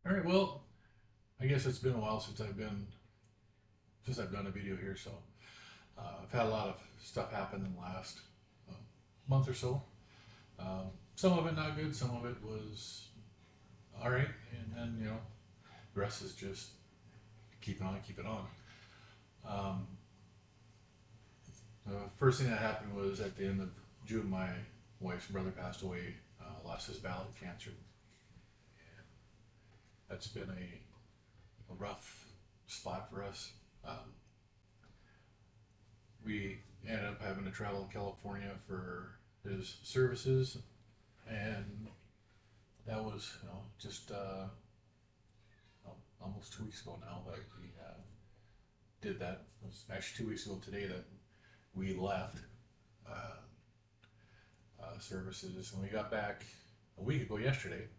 All right, well, I guess it's been a while since I've done a video here, so I've had a lot of stuff happen in the last uh, month or so. Some of it not good, some of it was all right, and then the rest is just keep it on, keep it on. Um, the first thing that happened was at the end of June, my wife's brother passed away, lost his bowel cancer. That's been a rough spot for us. Um, we ended up having to travel to California for his services, and that was just almost 2 weeks ago now that we did that. It was actually 2 weeks ago today that we left uh, services, and we got back a week ago yesterday.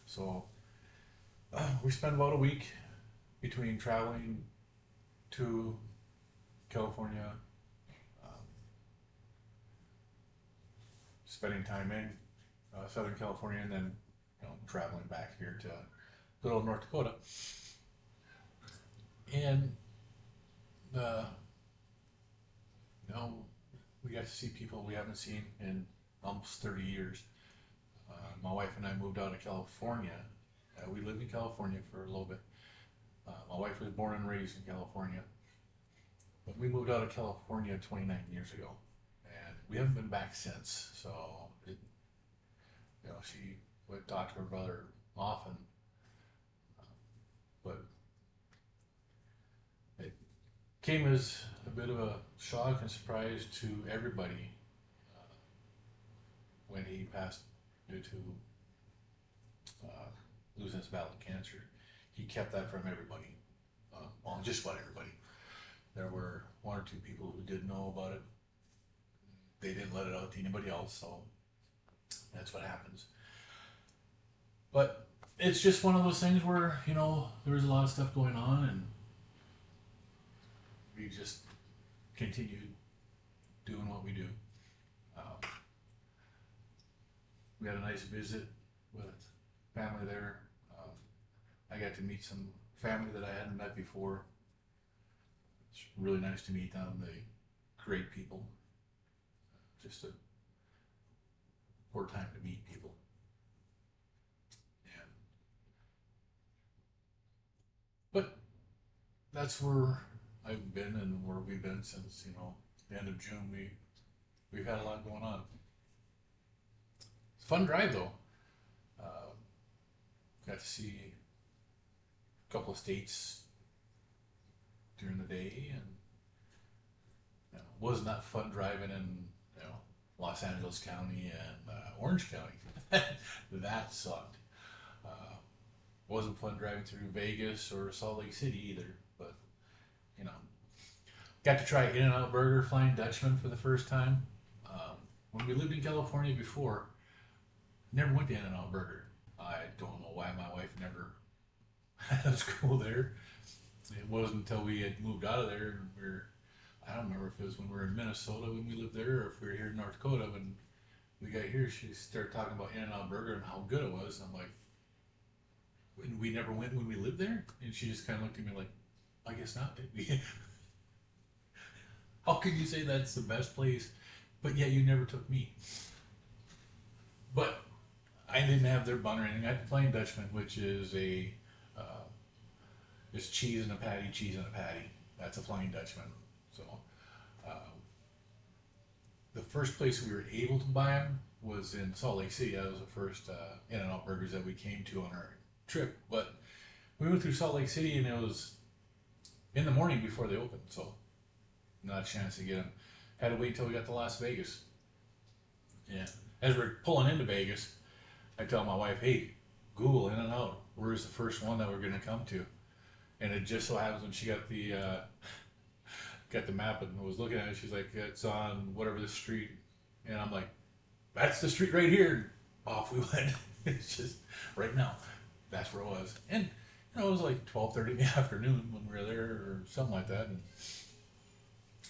So we spent about a week between traveling to California, um, spending time in Southern California, and then traveling back here to good old North Dakota. And uh, you know, we got to see people we haven't seen in almost 30 years. My wife and I moved out of California. We lived in California for a little bit. My wife was born and raised in California, but we moved out of California 29 years ago, and we haven't been back since. So, she would talk to her brother often, but it came as a bit of a shock and surprise to everybody when he passed due to uh, losing his battle with cancer. He kept that from everybody, well, just about everybody. There were one or two people who did know about it. They didn't let it out to anybody else, so that's what happens. But it's just one of those things where there was a lot of stuff going on, and we just continued doing what we do. Um, we had a nice visit with family there. I got to meet some family that I hadn't met before. It's really nice to meet them. They great people. Just a poor time to meet people. And but that's where I've been and where we've been since the end of June. We've had a lot going on. It's a fun drive though. Uh, got to see a couple of states during the day, and was not fun driving in Los Angeles County and Orange County. That sucked. Uh, wasn't fun driving through Vegas or Salt Lake City either. But you know, got to try In-N-Out Burger, Flying Dutchman for the first time. When we lived in California before, never went to In-N-Out Burger. I don't know why my wife never had us go there. It wasn't until we had moved out of there and I don't remember if it was when we were in Minnesota when we lived there or if we were here in North Dakota when we got here. She started talking about In-N-Out Burger and how good it was. And I'm like, we never went when we lived there? And she just kind of looked at me like, I guess not, did we? How could you say that's the best place, but yet you never took me? But I didn't have their bun or anything. I had the plain Dutchman, which is uh, just cheese in a patty, cheese in a patty. That's a Flying Dutchman. So uh, the first place we were able to buy them was in Salt Lake City. That was the first In-N-Out Burgers that we came to on our trip. But we went through Salt Lake City and it was in the morning before they opened, so not a chance to get them. Had to wait until we got to Las Vegas. Yeah. As we're pulling into Vegas, I tell my wife, "Hey, Google In-N-Out. Where's the first one that we're going to come to?" And it just so happens when she got the map and was looking at it, she's like, "It's on whatever the street," and I'm like, "That's the street right here." Off we went. It's just right now. That's where it was, and it was like 12:30 in the afternoon when we were there, or something like that. And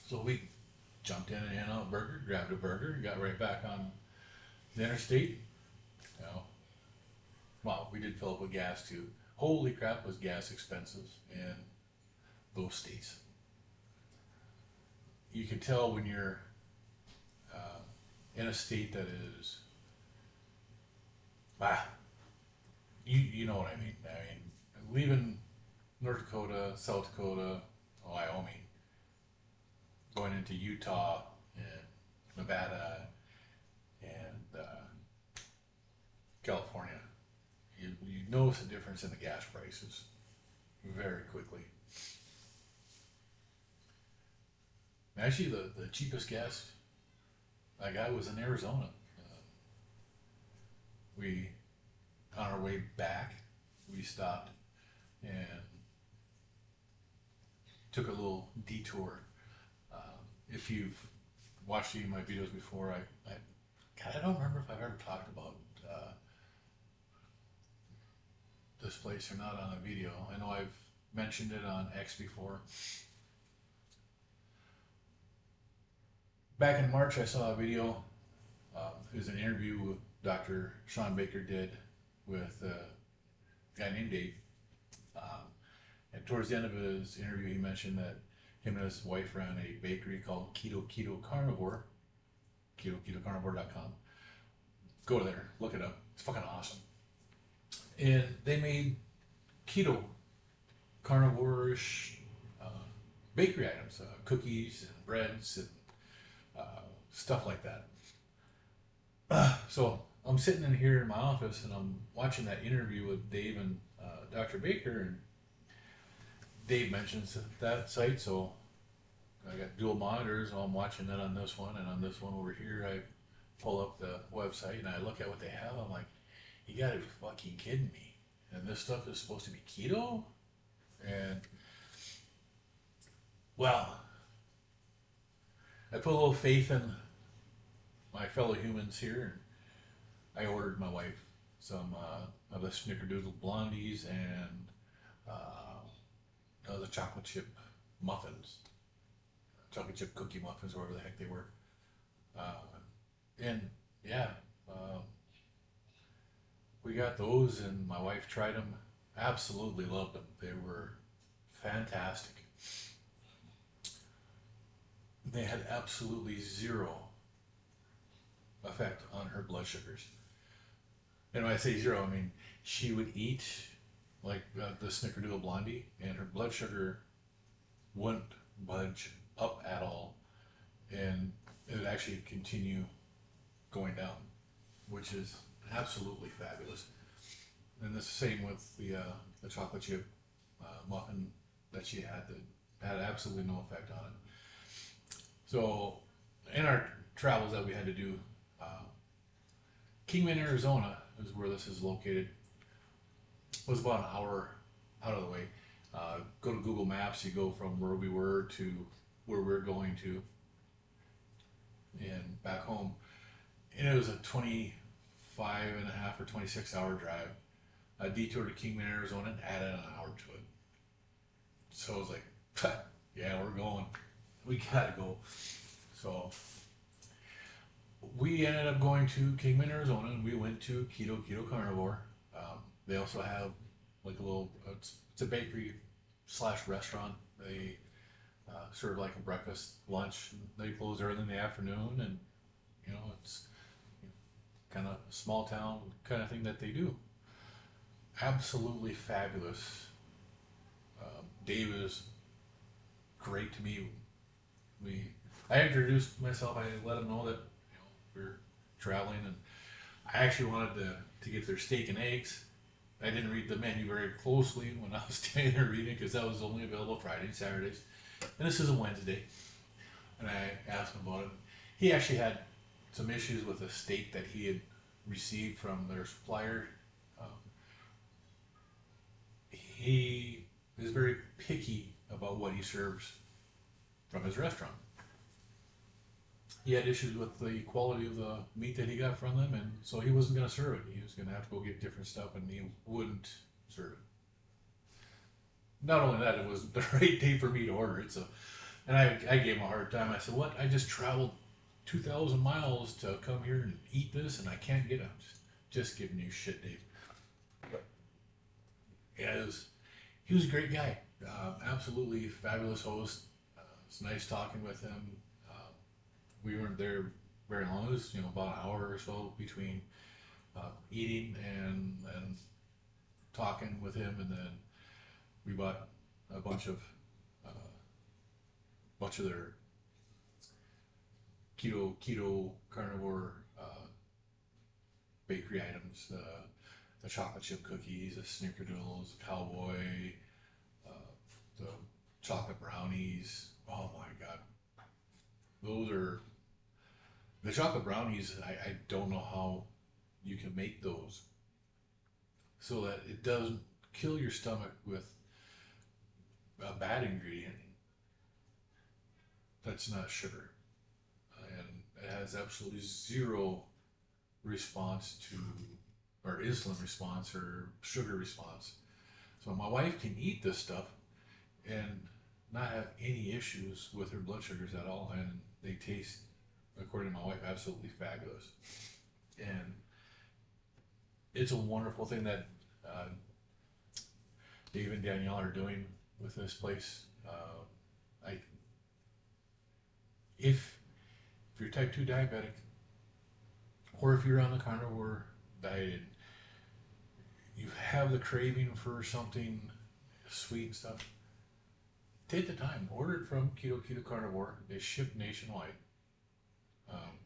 so we jumped in and In-N-Out Burger, grabbed a burger, got right back on the interstate. You know, well, we did fill up with gas too. Holy crap, was gas expensive in those states. You can tell when you're in a state that is, you know what I mean. I mean, leaving North Dakota, South Dakota, Wyoming, going into Utah and Nevada and California, you notice a difference in the gas prices very quickly. Actually, the cheapest gas I got was in Arizona. We, on our way back, we stopped and took a little detour. If you've watched any of my videos before, I don't remember if I've ever talked about this place or not on a video. I know I've mentioned it on X before. Back in March, I saw a video. It was an interview with Dr. Sean Baker did with a guy named Dave. And towards the end of his interview, he mentioned that him and his wife ran a bakery called Keto Carnivore, ketocarnivore.com. Go there, look it up. It's fucking awesome. And they made keto, carnivore-ish bakery items, cookies and breads and stuff like that. So I'm sitting in here in my office and I'm watching that interview with Dave and Dr. Baker, and Dave mentions that site, so I got dual monitors, so I'm watching that on this one, and on this one over here I pull up the website and I look at what they have. I'm like, you gotta be fucking kidding me. And this stuff is supposed to be keto? And well, I put a little faith in my fellow humans here, and I ordered my wife some of the Snickerdoodle Blondies and the chocolate chip muffins, chocolate chip cookie muffins, or whatever the heck they were. And yeah, we got those, and my wife tried them, absolutely loved them. They were fantastic. They had absolutely zero effect on her blood sugars. And when I say zero, I mean she would eat like the Snickerdoodle Blondie, and her blood sugar wouldn't budge up at all, and it would actually continue going down, which is absolutely fabulous. And the same with the chocolate chip muffin that she had, that had absolutely no effect on it. So in our travels that we had to do, Kingman, Arizona is where this is located. It was about an hour out of the way. Go to Google Maps, you go from where we were to where we're going to and back home. And it was a 25 and a half or 26 hour drive. A detour to Kingman, Arizona, and added an hour to it. So I was like, yeah, we're going. We gotta go. So we ended up going to Kingman, Arizona, and we went to Keto Carnivore. They also have like a little, it's a bakery / restaurant. They serve like a breakfast, lunch. They close early in the afternoon, and you know, it's kind of a small town kind of thing that they do. Absolutely fabulous. Dave is great to me. I introduced myself. I let him know that we're traveling, and I actually wanted to get their steak and eggs. I didn't read the menu very closely when I was standing there reading, because that was only available Friday and Saturdays, and this is a Wednesday. And I asked him about it. He actually had some issues with a steak that he had received from their supplier. He is very picky about what he serves from his restaurant. He had issues with the quality of the meat that he got from them, and so he wasn't going to serve it. He was going to have to go get different stuff, and he wouldn't serve it. Not only that, it was the right day for me to order it. So, and I gave him a hard time. I said, "What? I just traveled 2,000 miles to come here and eat this, and I can't get it." Just giving you shit, Dave. But yeah, he was a great guy. Absolutely fabulous host. It's nice talking with him. Uh, we weren't there very long. It was, about an hour or so between eating and talking with him, and then we bought a uh, bunch of their keto carnivore bakery items. The chocolate chip cookies, the snickerdoodles, cowboy, uh, the chocolate brownies. Oh my god, those are the chocolate brownies. I don't know how you can make those so that it doesn't kill your stomach with a bad ingredient that's not sugar, and it has absolutely zero response to, or insulin response or sugar response. So my wife can eat this stuff and not have any issues with her blood sugars at all, and they taste, according to my wife, absolutely fabulous. And it's a wonderful thing that uh, Dave and Danielle are doing with this place. I if you're type 2 diabetic, or if you're on the carnivore diet and you have the craving for something sweet and stuff, take the time. Order it from Keto Carnivore. They ship nationwide. Um,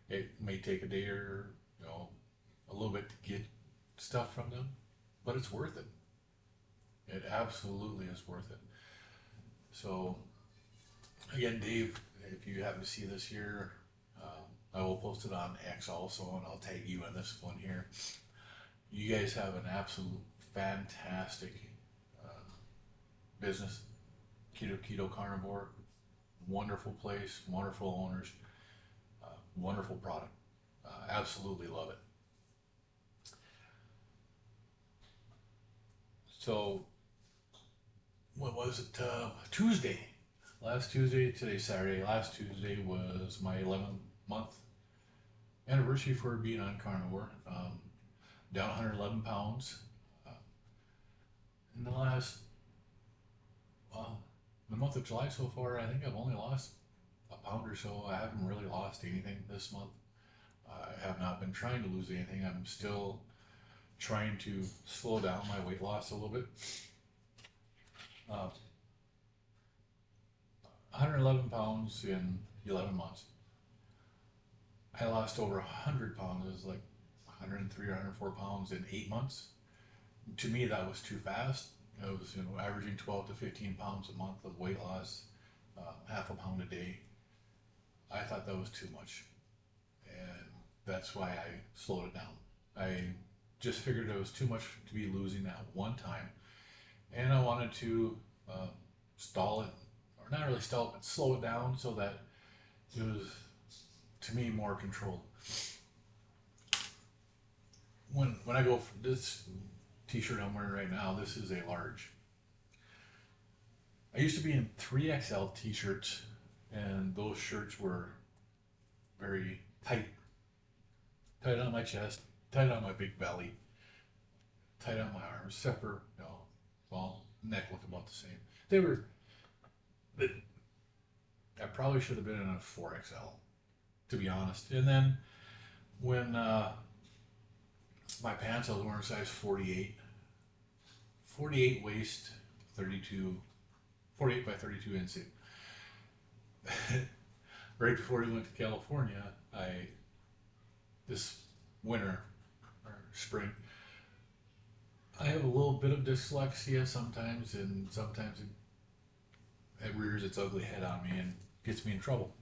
it may take a day or a little bit to get stuff from them, but it's worth it. It absolutely is worth it. So again, Dave, if you happen to see this here, I will post it on X also, and I'll tag you on this one here. You guys have an absolute fantastic uh, business, Keto Carnivore. Wonderful place, wonderful owners, wonderful product. Absolutely love it. So, what was it? Tuesday. Last Tuesday, today's Saturday. Last Tuesday was my 11th month anniversary for being on carnivore. Down 111 pounds. Uh, in the last, well, the month of July so far, I think I've only lost a pound or so. I haven't really lost anything this month. I have not been trying to lose anything. I'm still trying to slow down my weight loss a little bit. 111 pounds in 11 months. I lost over 100 pounds. It was like 103 or 104 pounds in 8 months. To me, that was too fast. I was, averaging 12 to 15 pounds a month of weight loss, half a pound a day. I thought that was too much, and that's why I slowed it down. I just figured it was too much to be losing at one time, and I wanted to stall it, or not really stall it, but slow it down so that it was, to me, more controlled. When I go for this t-shirt I'm wearing right now, this is a large. I used to be in 3XL t-shirts, and those shirts were very tight, tight on my chest, tight on my big belly, tight on my arms, except for, well, neck looked about the same. They were, I probably should have been in a 4XL, to be honest. And then when my pants, I was wearing size 48, 48 waist, 32, 48 by 32 inseam. Right before we went to California, this winter or spring, I have a little bit of dyslexia sometimes, and sometimes it rears its ugly head on me and gets me in trouble.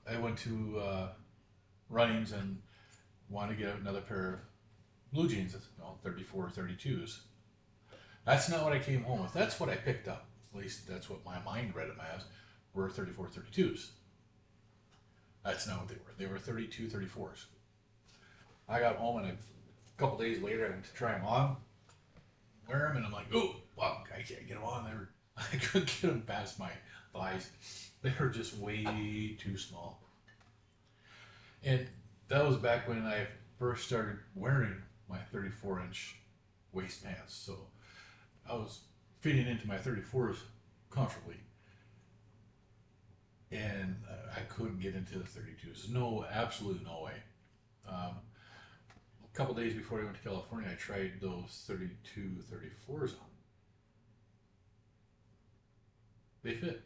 I went to Runnings and wanted to get another pair of blue jeans, 34 32s. That's not what I came home with. That's what I picked up. At least that's what my mind read them as, were 34 32s. That's not what they were. They were 32 34s. I got home, and a couple days later I went to try them on, wear them, and I'm like, oh, fuck, I can't get them on. I couldn't get them past my thighs. They were just way too small. And that was back when I first started wearing my 34-inch waist pants. So I was fitting into my 34s comfortably, and I couldn't get into the 32s. No, absolutely no way. A couple days before I went to California, I tried those 32, 34s on. They fit.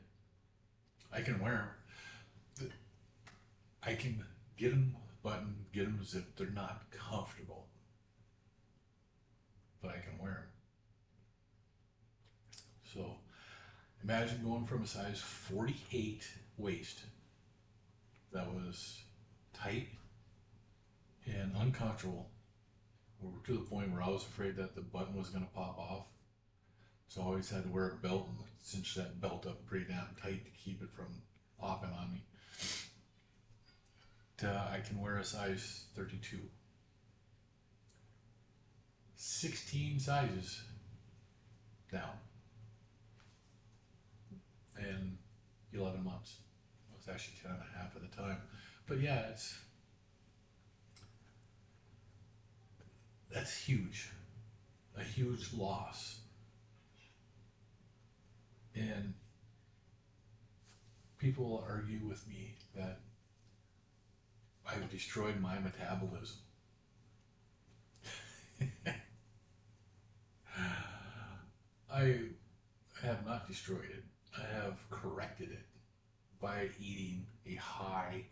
I can wear them. I can get them buttoned, get them zipped. They're not comfortable, but I can wear them. So imagine going from a size 48 waist that was tight and uncomfortable to the point where I was afraid that the button was going to pop off. So I always had to wear a belt and cinch that belt up pretty damn tight to keep it from popping on me. I can wear a size 32. 16 sizes down in 11 months. It was actually 10 and a half at the time. But yeah, that's huge. A huge loss. And people will argue with me that I've destroyed my metabolism. I have not destroyed it. I have corrected it by eating a high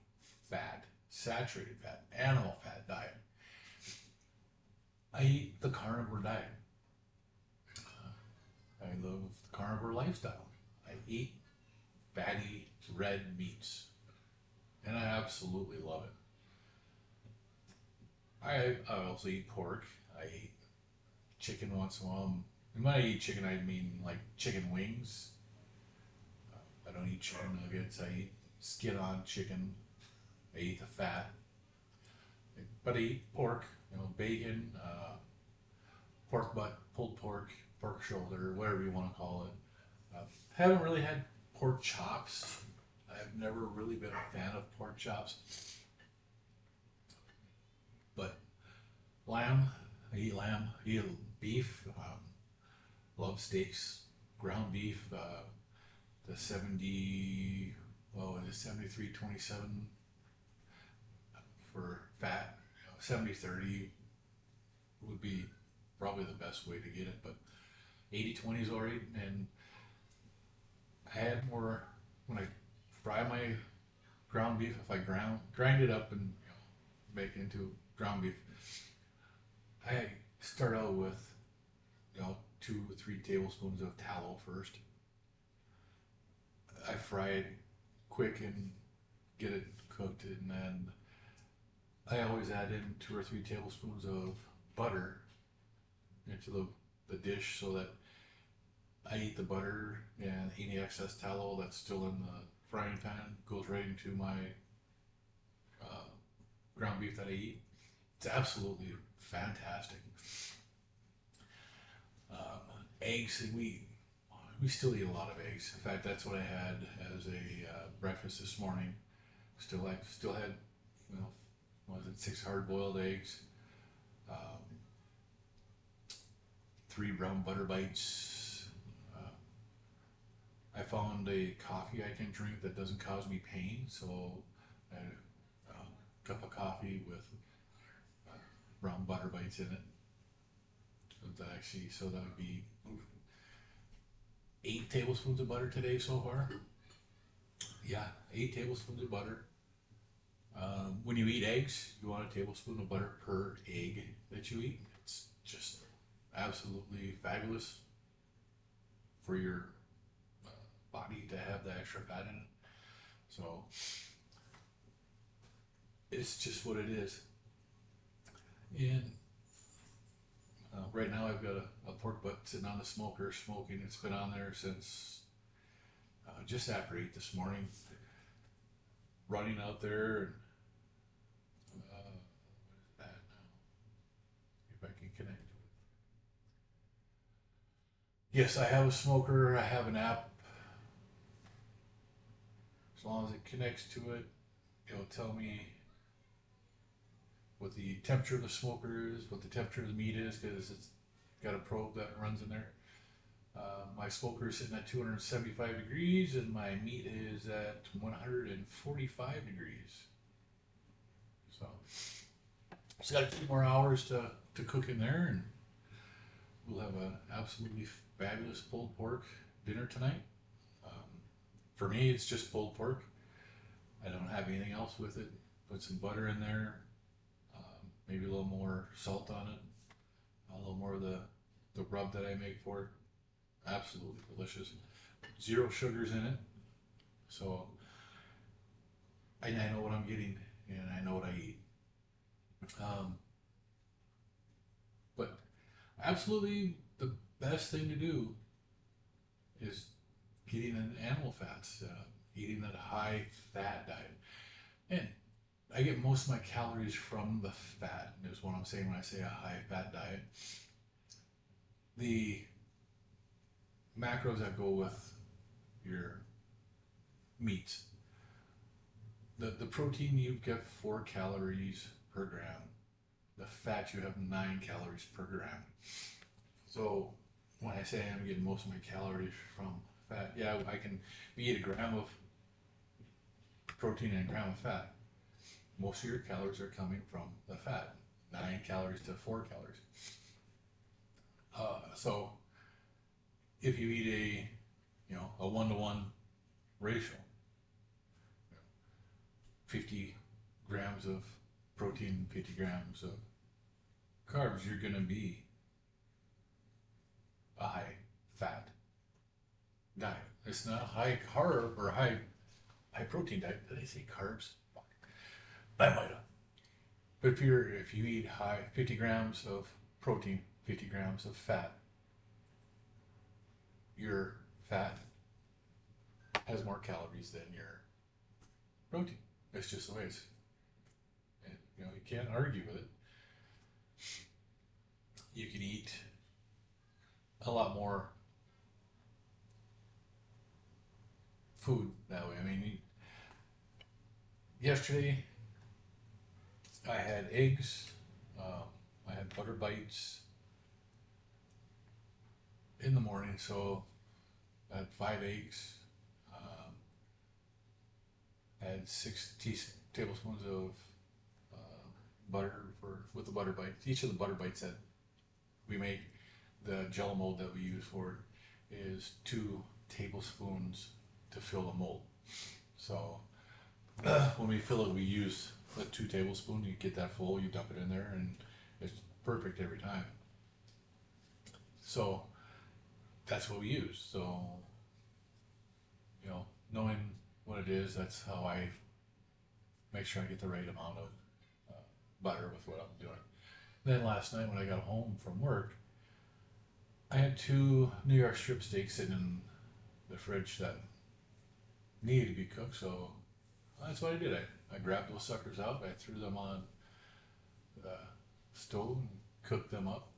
fat, saturated fat, animal fat diet. I eat the carnivore diet. I love the carnivore lifestyle. I eat fatty red meats, and I absolutely love it. I also eat pork. I eat chicken once in a while. And when I eat chicken, I mean like chicken wings. I don't eat chicken nuggets. I eat skin on chicken. I eat the fat. But I eat pork, bacon, pork butt, pulled pork, pork shoulder, whatever you want to call it. Haven't really had pork chops. I've never really been a fan of pork chops. But lamb, I eat lamb. I eat beef. Love steaks, ground beef. The 70, well, it is 73/27 for fat. 70/30 would be probably the best way to get it, but 80/20 is alright. And I add more when I fry my ground beef. If I grind it up and make it into ground beef, I start out with 2 or 3 tablespoons of tallow first. I fry it quick and get it cooked, and then I always add in 2 or 3 tablespoons of butter into the dish, so that I eat the butter and any excess tallow that's still in the frying pan goes right into my ground beef that I eat. It's absolutely fantastic. Eggs, we still eat a lot of eggs. In fact, that's what I had as a breakfast this morning. Still had, was it 6 hard-boiled eggs, 3 brown butter bites. I found a coffee I can drink that doesn't cause me pain, so I had a cup of coffee with brown butter bites in it. So that would be 8 tablespoons of butter today so far. Yeah, 8 tablespoons of butter. When you eat eggs, you want a tablespoon of butter per egg that you eat. It's just absolutely fabulous for your body to have the extra fat in it. So it's just what it is. And right now I've got a pork butt sitting on the smoker smoking. It's been on there since just after 8 this morning. Running out there, and what is that now? If I can connect to it. Yes, I have a smoker. I have an app. As long as it connects to it, it'll tell me what the temperature of the smoker is, what the temperature of the meat is, because got a probe that runs in there. My smoker is sitting at 275 degrees, and my meat is at 145 degrees. So, just got a few more hours to cook in there, and we'll have an absolutely fabulous pulled pork dinner tonight. For me, it's just pulled pork. I don't have anything else with it. Put some butter in there, maybe a little more salt on it, a little more of the rub that I make for it. Absolutely delicious. Zero sugars in it, so I know what I'm getting and I know what I eat. But absolutely the best thing to do is getting an animal fats, eating that high fat diet. And I get most of my calories from the fat, is what I'm saying when I say a high fat diet. The macros that go with your meats, the protein, you get 4 calories per gram. The fat, you have 9 calories per gram. So when I say I'm getting most of my calories from fat, yeah, I can eat a gram of protein and a gram of fat. Most of your calories are coming from the fat, 9 calories to 4 calories. So if you eat a 1-to-1 ratio, 50 grams of protein, 50 grams of carbs, you're going to be a high fat diet. It's not a high carb or high protein diet. Did I say carbs? Fuck. I might have. But if you eat 50 grams of protein, 50 grams of fat, your fat has more calories than your protein. It's just the way it's. And, you can't argue with it. You can eat a lot more food that way. I mean, yesterday I had eggs, I had butter bites in the morning, so I had 5 eggs, I had 6 tablespoons of butter with the butter bites. Each of the butter bites that we make, the jello mold that we use for it, is 2 tablespoons to fill the mold. So when we fill it, we use the 2 tablespoons. You get that full, you dump it in there, and it's perfect every time. So that's what we use. So knowing what it is, that's how I make sure I get the right amount of butter with what I'm doing. Then last night when I got home from work, I had 2 New York strip steaks sitting in the fridge that needed to be cooked, so that's what I did. I grabbed those suckers out, I threw them on the stove and cooked them up.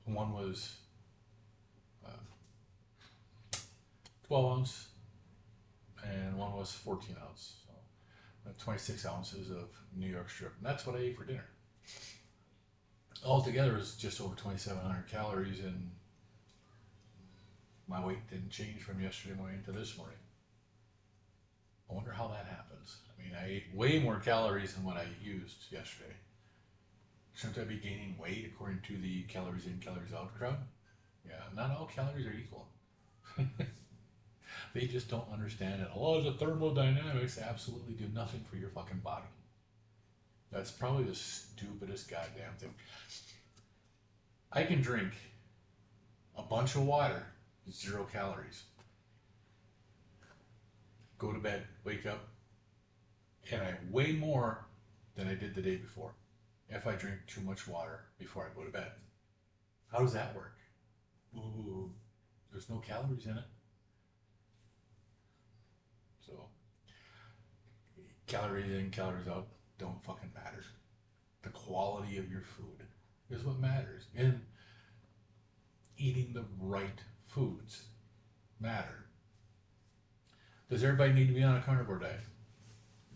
One was 12 ounce and one was 14 ounce. So 26 ounces of New York strip. And that's what I ate for dinner. Altogether, it was just over 2,700 calories, and my weight didn't change from yesterday morning to this morning. I wonder how that happens. I mean, I ate way more calories than what I used yesterday. Shouldn't I be gaining weight according to the calories in, calories out crowd? Yeah, not all calories are equal. They just don't understand it. Laws of thermodynamics absolutely do nothing for your fucking body. That's probably the stupidest goddamn thing. I can drink a bunch of water, 0 calories. Go to bed, wake up, and I weigh more than I did the day before if I drink too much water before I go to bed. How does that work? Ooh, there's no calories in it. So, calories in, calories out don't fucking matter. The quality of your food is what matters. And eating the right foods matter. Does everybody need to be on a carnivore diet?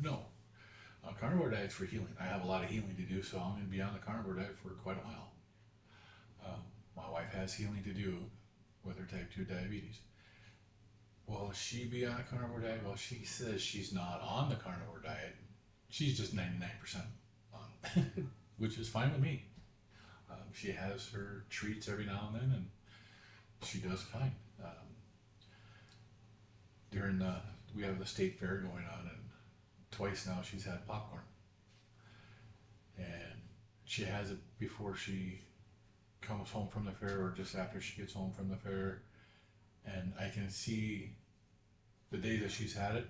No. Carnivore diet's for healing. I have a lot of healing to do, so I'm going to be on the carnivore diet for quite a while. My wife has healing to do with her type 2 diabetes. Will she be on a carnivore diet? Well, she says she's not on the carnivore diet. She's just 99% on, which is fine with me. She has her treats every now and then, and she does fine. During we have the state fair going on, and twice now she's had popcorn, and she has it before she comes home from the fair or just after she gets home from the fair, and I can see the day that she's had it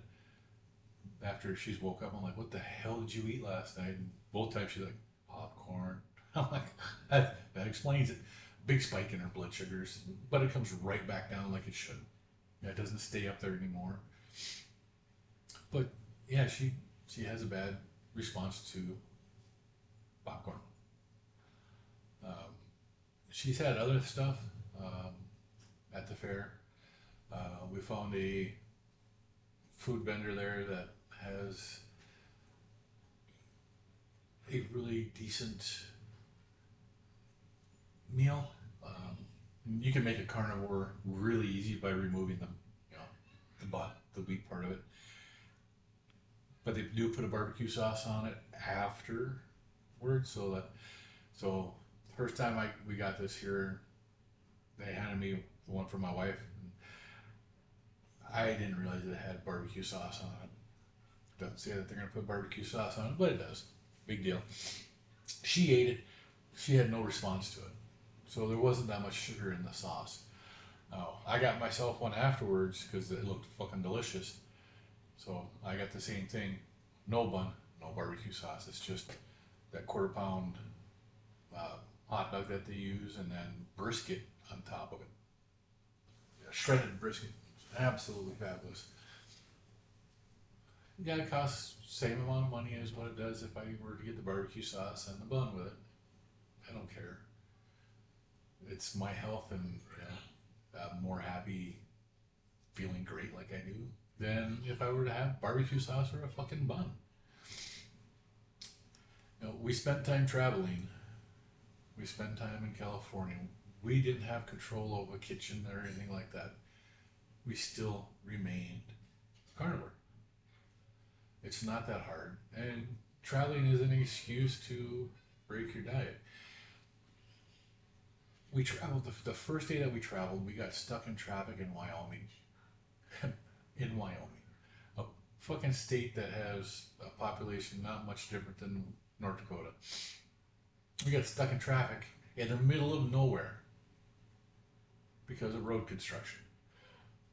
after she's woke up. I'm like, what the hell did you eat last night? And both times she's like, popcorn. I'm like, that explains it. Big spike in her blood sugars, but it comes right back down like it should. Yeah, it doesn't stay up there anymore. But yeah, she has a bad response to popcorn. She's had other stuff at the fair. We found a food vendor there that has a really decent meal. You can make a carnivore really easy by removing the wheat part of it. But they do put a barbecue sauce on it afterwards, so first time we got this here, they handed me the one for my wife. I didn't realize it had barbecue sauce on it. Doesn't say that they're gonna put barbecue sauce on it, but it does. Big deal. She ate it. She had no response to it, so there wasn't that much sugar in the sauce. I got myself one afterwards because it looked fucking delicious. So I got the same thing. No bun, no barbecue sauce. It's just that quarter-pound hot dog that they use, and then brisket on top of it. Shredded brisket. Absolutely fabulous. Yeah, it costs the same amount of money as what it does if I were to get the barbecue sauce and the bun with it. I don't care. It's my health, and I'm more happy feeling great like I do than if I were to have barbecue sauce or a fucking bun. We spent time traveling. We spent time in California. We didn't have control of a kitchen or anything like that. We still remained carnivore. It's not that hard. And traveling is an excuse to break your diet. We traveled, the first day that we traveled, we got stuck in traffic in Wyoming. In Wyoming. A fucking state that has a population not much different than North Dakota. We got stuck in traffic in the middle of nowhere because of road construction.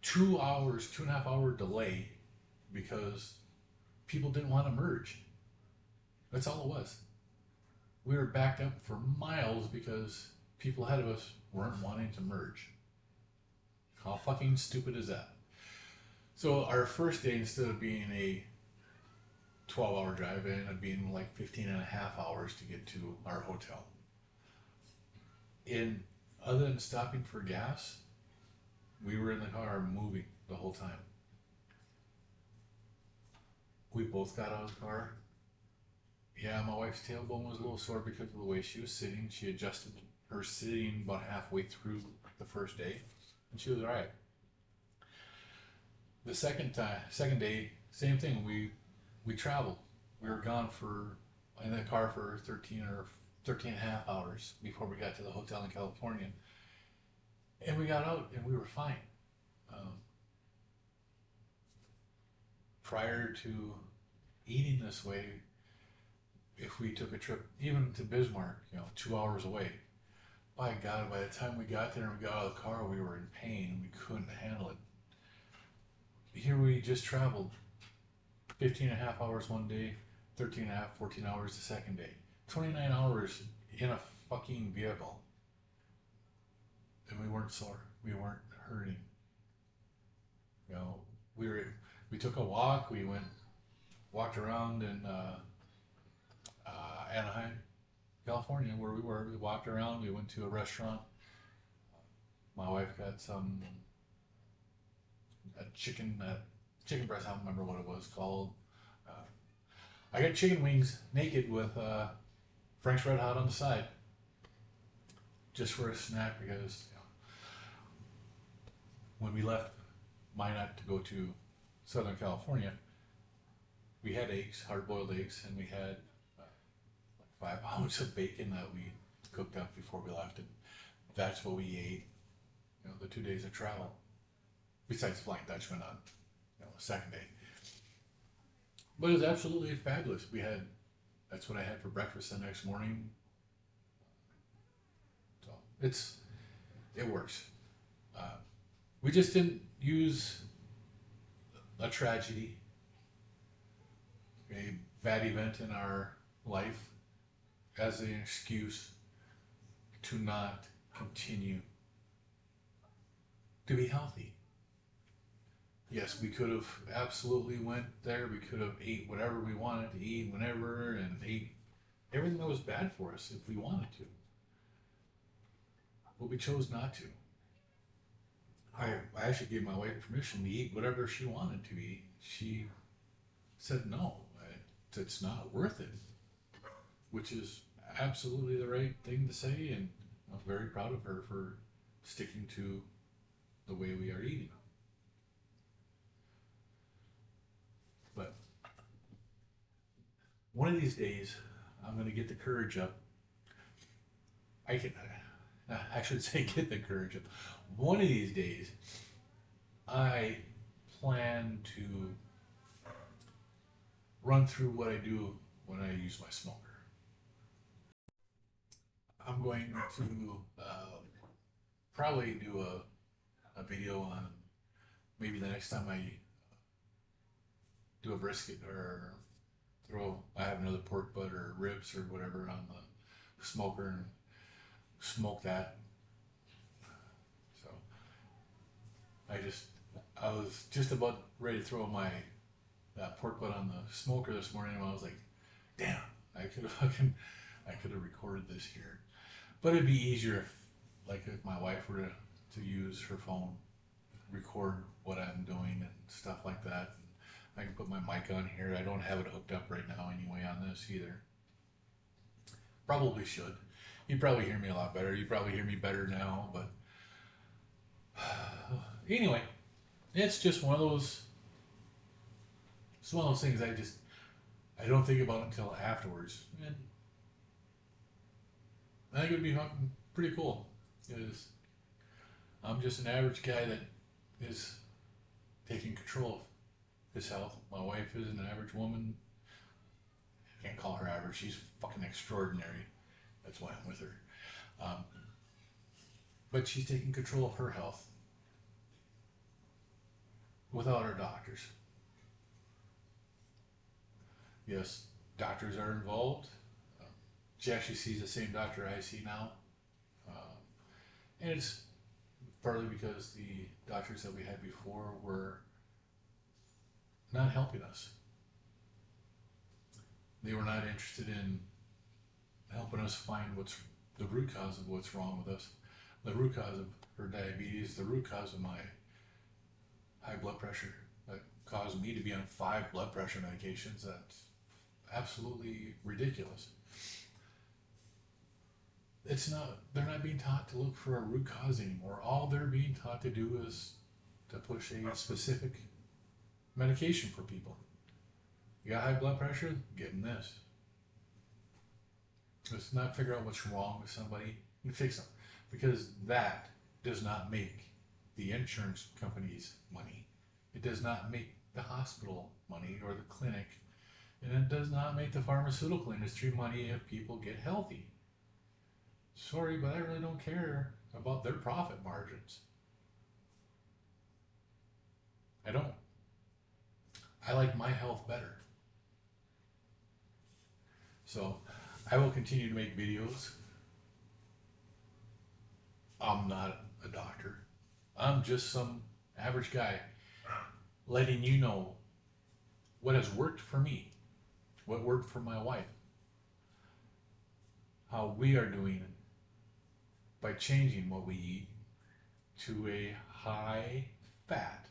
2 hours, 2.5 hour delay because people didn't want to merge. That's all it was. We were backed up for miles because people ahead of us weren't wanting to merge. How fucking stupid is that? So our first day, instead of being a 12-hour drive, it ended up being like 15.5 hours to get to our hotel. And other than stopping for gas, we were in the car moving the whole time. We both got out of the car. Yeah, my wife's tailbone was a little sore because of the way she was sitting. She adjusted her sitting about halfway through the first day, and she was all right. The second day, same thing. We traveled. We were gone in the car for 13 and a half hours before we got to the hotel in California. And we got out and we were fine. Prior to eating this way, if we took a trip even to Bismarck, 2 hours away, by God, by the time we got there and we got out of the car, we were in pain. We couldn't handle it. Here we just traveled 15.5 hours one day, 13.5, 14 hours the second day. 29 hours in a fucking vehicle. And we weren't sore. We weren't hurting. We took a walk. We walked around in Anaheim, California, where we were. We walked around. We went to a restaurant. My wife got a chicken breast. I don't remember what it was called. I got chicken wings naked with Frank's Red Hot on the side, just for a snack because when we left Minot to go to Southern California, we had eggs, hard-boiled eggs, and we had like 5 pounds of bacon that we cooked up before we left, and that's what we ate, the 2 days of travel. Besides Flying Dutchman on, the second day. But it was absolutely fabulous. That's what I had for breakfast the next morning. So it works. We just didn't use a tragedy, a bad event in our life as an excuse to not continue to be healthy. Yes, we could have absolutely went there. We could have ate whatever we wanted to eat whenever and ate everything that was bad for us if we wanted to. But we chose not to. I actually gave my wife permission to eat whatever she wanted to eat. She said no, it's not worth it, which is absolutely the right thing to say, and I'm very proud of her for sticking to the way we are eating. But one of these days, I'm going to get the courage up. I should say get the courage up. One of these days, I plan to run through what I do when I use my smoker. I'm going to probably do a video on maybe the next time I do a brisket or I have another pork butt or ribs or whatever on the smoker and smoke that. So I was just about ready to throw my pork butt on the smoker this morning, and I was like, damn, I could have recorded this here. But it'd be easier if my wife were to use her phone, record what I'm doing and stuff like that. I can put my mic on here. I don't have it hooked up right now anyway on this either. Probably should. You'd probably hear me a lot better. You probably hear me better now, but anyway, it's just one of those things I don't think about until afterwards. And I think it would be pretty cool because I'm just an average guy that is taking control of his health. My wife is an average woman. I can't call her average. She's fucking extraordinary. That's why I'm with her. But she's taking control of her health without her doctors. Yes, doctors are involved. She actually sees the same doctor I see now. And it's partly because the doctors that we had before were not helping us. They were not interested in helping us find the root cause of what's wrong with us, the root cause of her diabetes, the root cause of my high blood pressure that caused me to be on 5 blood pressure medications. That's absolutely ridiculous. They're not being taught to look for a root cause anymore. All they're being taught to do is to push a specific medication for people. You got high blood pressure? Give them this. Let's not figure out what's wrong with somebody and fix them, because that does not make the insurance companies money. It does not make the hospital money or the clinic, and it does not make the pharmaceutical industry money if people get healthy. Sorry, but I really don't care about their profit margins. I don't. I like my health better. So I will continue to make videos. I'm not a doctor. I'm just some average guy letting you know what has worked for me, what worked for my wife, how we are doing by changing what we eat to a high-fat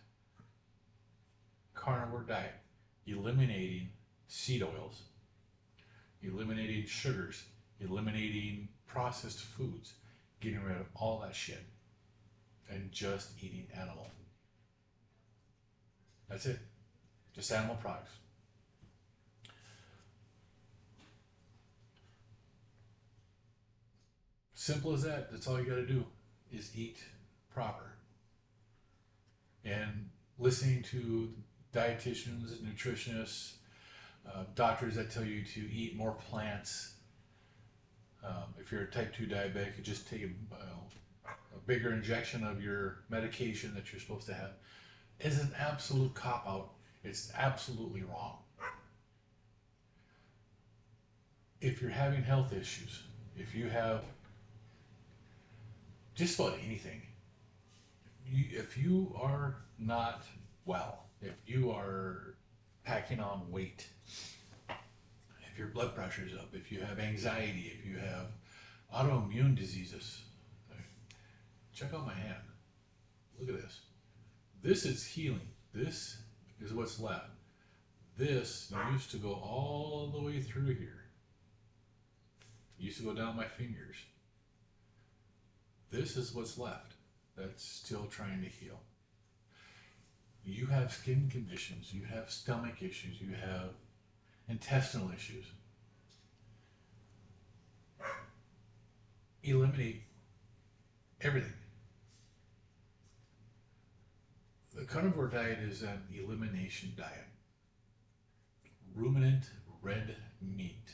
carnivore diet, eliminating seed oils, eliminating sugars, eliminating processed foods, getting rid of all that shit, and just eating animal. That's it. Just animal products. Simple as that. That's all you got to do is eat proper. And listening to dietitians, nutritionists, doctors that tell you to eat more plants. If you're a type 2 diabetic, you just take a bigger injection of your medication that you're supposed to have. Is an absolute cop-out. It's absolutely wrong. If you're having health issues, if you have just about anything, if you are not well, if you are packing on weight, if your blood pressure is up, if you have anxiety, if you have autoimmune diseases, check out my hand. Look at this. This is healing. This is what's left. This used to go all the way through here. It used to go down my fingers. This is what's left that's still trying to heal. You have skin conditions, you have stomach issues, you have intestinal issues. Eliminate everything. The carnivore diet is an elimination diet. Ruminant red meat,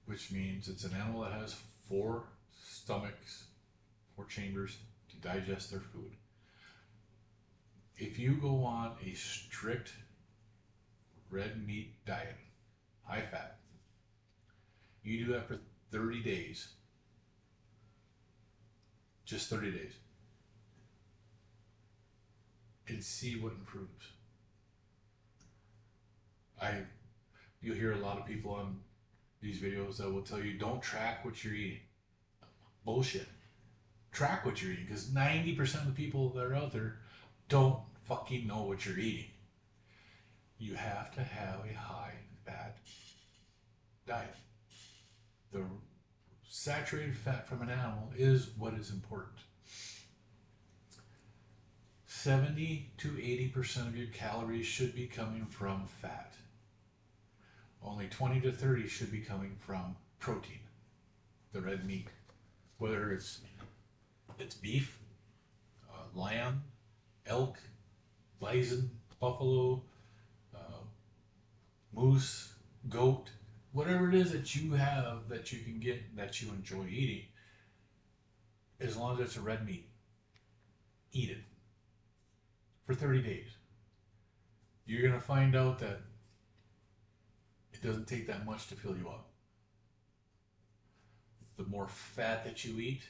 which means it's an animal that has 4 stomachs, 4 chambers to digest their food. If you go on a strict red meat diet, high fat, you do that for 30 days, just 30 days, and see what improves. You'll hear a lot of people on these videos that will tell you don't track what you're eating. Bullshit. Track what you're eating, because 90% of the people that are out there don't fucking know what you're eating. You have to have a high fat diet. The saturated fat from an animal is what is important. 70 to 80% of your calories should be coming from fat. Only 20 to 30 should be coming from protein, the red meat. Whether it's beef, lamb, elk, bison, buffalo, moose, goat, whatever it is that you have that you can get that you enjoy eating, as long as it's a red meat, eat it for 30 days. You're going to find out that it doesn't take that much to fill you up. The more fat that you eat,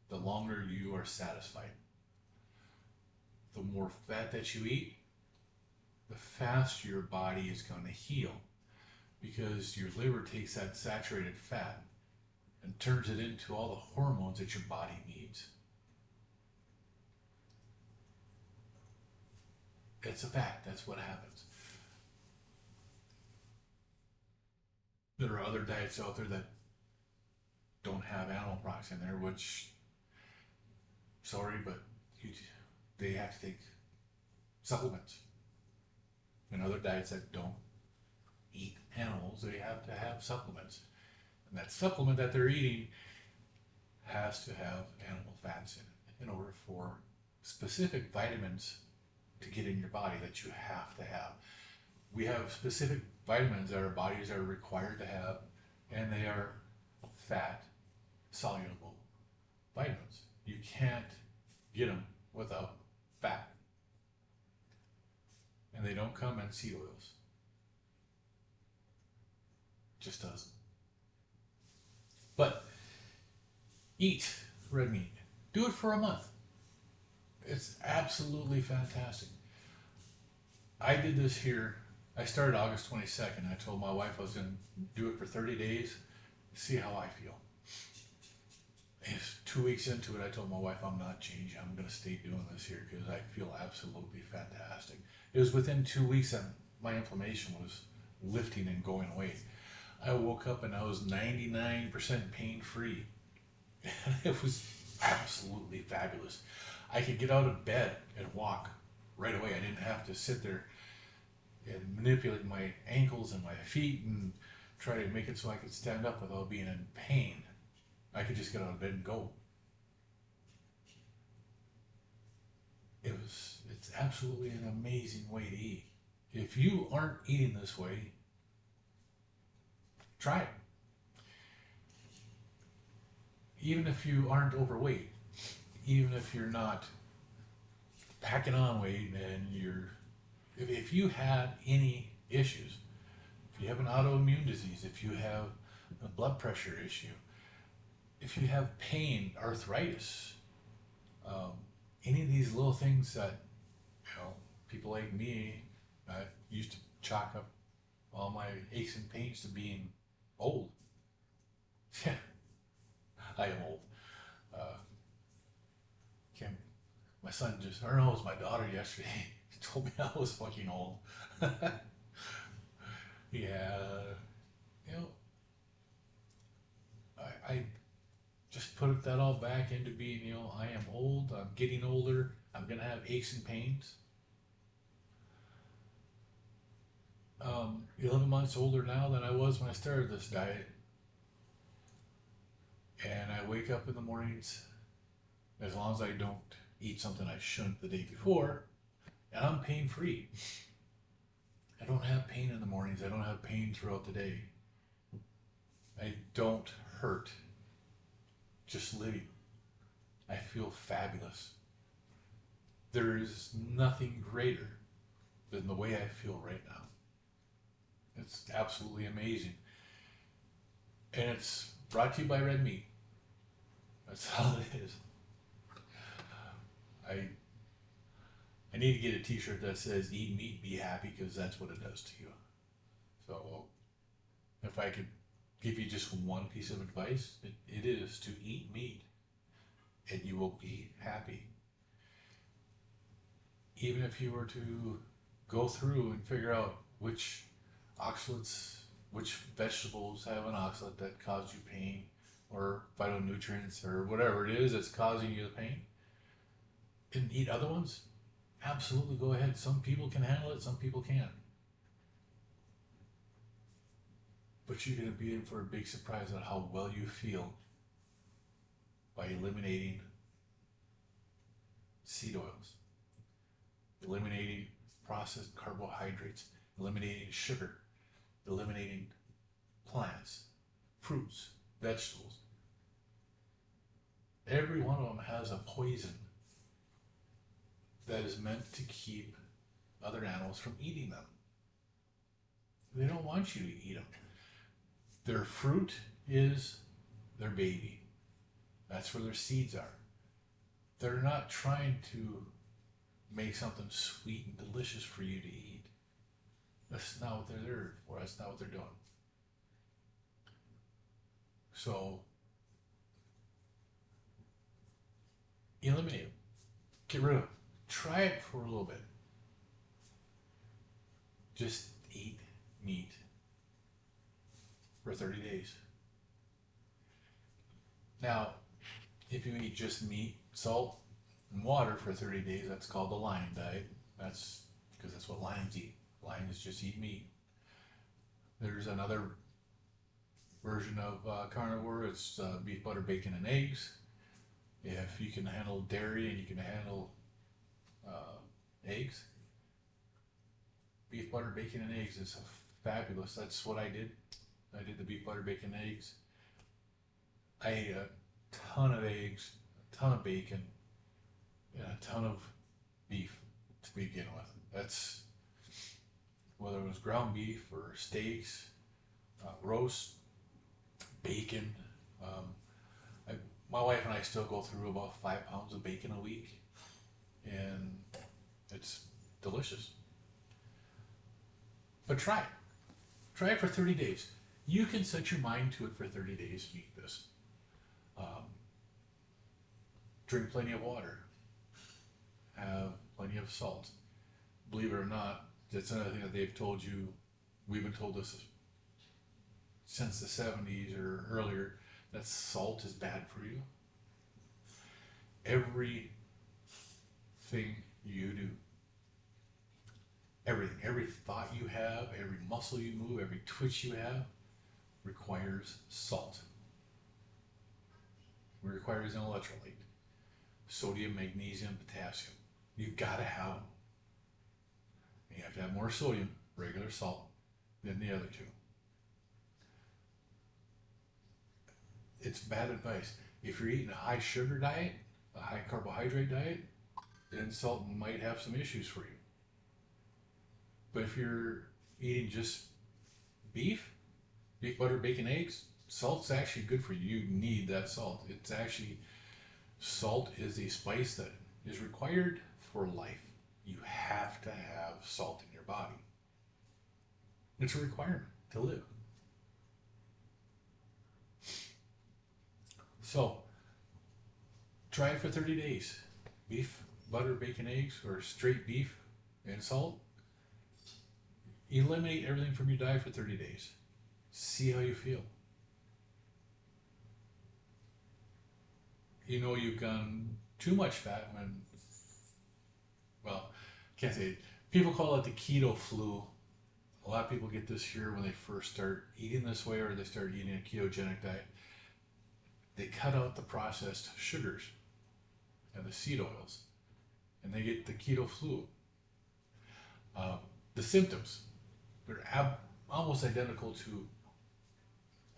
the longer you are satisfied. The more fat that you eat, the faster your body is going to heal, because your liver takes that saturated fat and turns it into all the hormones that your body needs. It's a fact. That's what happens. There are other diets out there that don't have animal products in there, which, sorry, but they have to take supplements. And other diets that don't eat animals, they have to have supplements. And that supplement that they're eating has to have animal fats in order for specific vitamins to get in your body that you have to have. We have specific vitamins that our bodies are required to have, and they are fat soluble vitamins. You can't get them without fat. And they don't come in seed oils. Just doesn't. But eat red meat. Do it for a month. It's absolutely fantastic. I did this here. I started August 22nd. I told my wife I was going to do it for 30 days, see how I feel. And 2 weeks into it, I told my wife I'm not changing. I'm going to stay doing this here because I feel absolutely fantastic. It was within 2 weeks that my inflammation was lifting and going away. I woke up and I was 99% pain free. It was absolutely fabulous. I could get out of bed and walk right away. I didn't have to sit there and manipulate my ankles and my feet and try to make it so I could stand up without being in pain. I could just get out of bed and go. It's absolutely an amazing way to eat. If you aren't eating this way, try it. Even if you aren't overweight, even if you're not packing on weight and if you had any issues, if you have an autoimmune disease, if you have a blood pressure issue, if you have pain, arthritis, any of these little things that, people like me used to chalk up all my aches and pains to being old. Yeah, I am old. My son or no, it was my daughter yesterday. Told me I was fucking old. Yeah, I just put that all back into being, I am old, I'm getting older, I'm gonna have aches and pains. 11 months older now than I was when I started this diet. And I wake up in the mornings, as long as I don't eat something I shouldn't the day before, and I'm pain free. I don't have pain in the mornings. I don't have pain throughout the day. I don't hurt just living. I feel fabulous. There is nothing greater than the way I feel right now. It's absolutely amazing. And it's brought to you by Red Meat. That's all it is. I need to get a t-shirt that says "Eat meat, be happy," because that's what it does to you. So if I could give you just one piece of advice, it is to eat meat and you will be happy. Even if you were to go through and figure out which oxalates, which vegetables have an oxalate that cause you pain, or phytonutrients, or whatever it is that's causing you the pain, and eat other ones, absolutely go ahead. Some people can handle it, some people can't. But you're going to be in for a big surprise on how well you feel by eliminating seed oils, eliminating processed carbohydrates, eliminating sugar, eliminating plants, fruits, vegetables. Every one of them has a poison that is meant to keep other animals from eating them. They don't want you to eat them. Their fruit is their baby. That's where their seeds are. They're not trying to make something sweet and delicious for you to eat. That's not what they're there for. That's not what they're doing. So, eliminate them. Get rid of them. Try it for a little bit. Just eat meat for 30 days. Now, if you eat just meat, salt, and water for 30 days, that's called the lion diet. That's because that's what lions eat. Lions just eat meat. There's another version of carnivore. It's beef, butter, bacon, and eggs. If you can handle dairy and you can handle eggs, beef, butter, bacon, and eggs is fabulous. That's what I did. I did the beef, butter, bacon, eggs. I ate a ton of eggs, a ton of bacon, and a ton of beef to begin with. That's whether it was ground beef or steaks, roast, bacon. My wife and I still go through about 5 pounds of bacon a week, and it's delicious. But try it. Try it for 30 days. You can set your mind to it for 30 days and eat this. Drink plenty of water. Have plenty of salt. Believe it or not, That's another thing that they've told you. We've been told this since the 70s or earlier, that salt is bad for you. Everything you do, everything, every thought you have, every muscle you move, every twitch you have requires salt. It requires an electrolyte. Sodium, magnesium, potassium. You've got to have them. You have to have more sodium, regular salt, than the other two. It's bad advice. If you're eating a high sugar diet, a high carbohydrate diet, then salt might have some issues for you. But if you're eating just beef, butter, bacon, eggs, salt's actually good for you. You need that salt. It's actually, salt is a spice that is required for life. You have to have salt in your body. It's a requirement to live. So, try it for 30 days. Beef, butter, bacon, eggs, or straight beef and salt. Eliminate everything from your diet for 30 days. See how you feel. You know you've gone too much fat when, well, can't say it. People call it the keto flu. A lot of people get this here when they first start eating this way or they start eating a ketogenic diet. They cut out the processed sugars and the seed oils, and they get the keto flu. The symptoms, they're almost identical to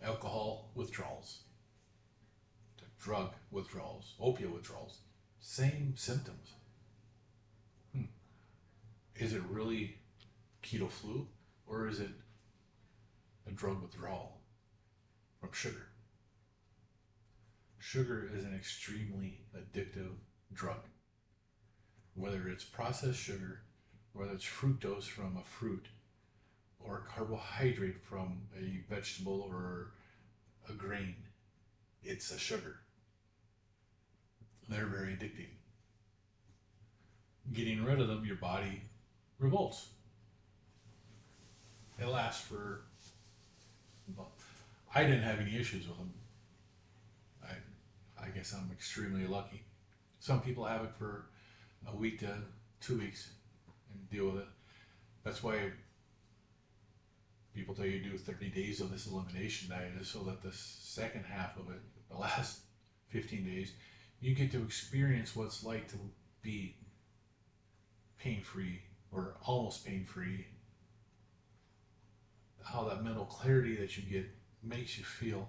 alcohol withdrawals, to drug withdrawals, opiate withdrawals. Same symptoms. Is it really keto flu, or is it a drug withdrawal from sugar? Sugar is an extremely addictive drug. Whether it's processed sugar, whether it's fructose from a fruit, or carbohydrate from a vegetable or a grain, it's a sugar. They're very addicting. Getting rid of them, your body revolts. It lasts for, well, I didn't have any issues with them. I guess I'm extremely lucky. Some people have it for a week to 2 weeks and deal with it. That's why people tell you to do 30 days of this elimination diet, is so that the second half of it, the last 15 days, you get to experience what it's like to be pain-free or almost pain-free. How that mental clarity that you get makes you feel,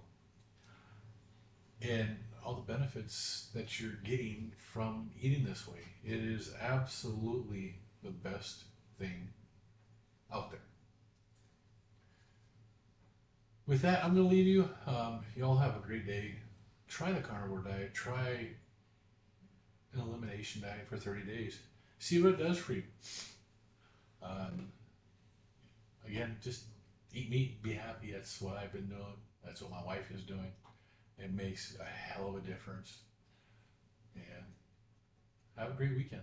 and all the benefits that you're getting from eating this way. It is absolutely the best thing out there. With that, I'm going to leave you. You all have a great day. Try the carnivore diet. Try an elimination diet for 30 days. See what it does for you. Again, just eat meat, be happy. That's what I've been doing. That's what my wife is doing. It makes a hell of a difference. And have a great weekend.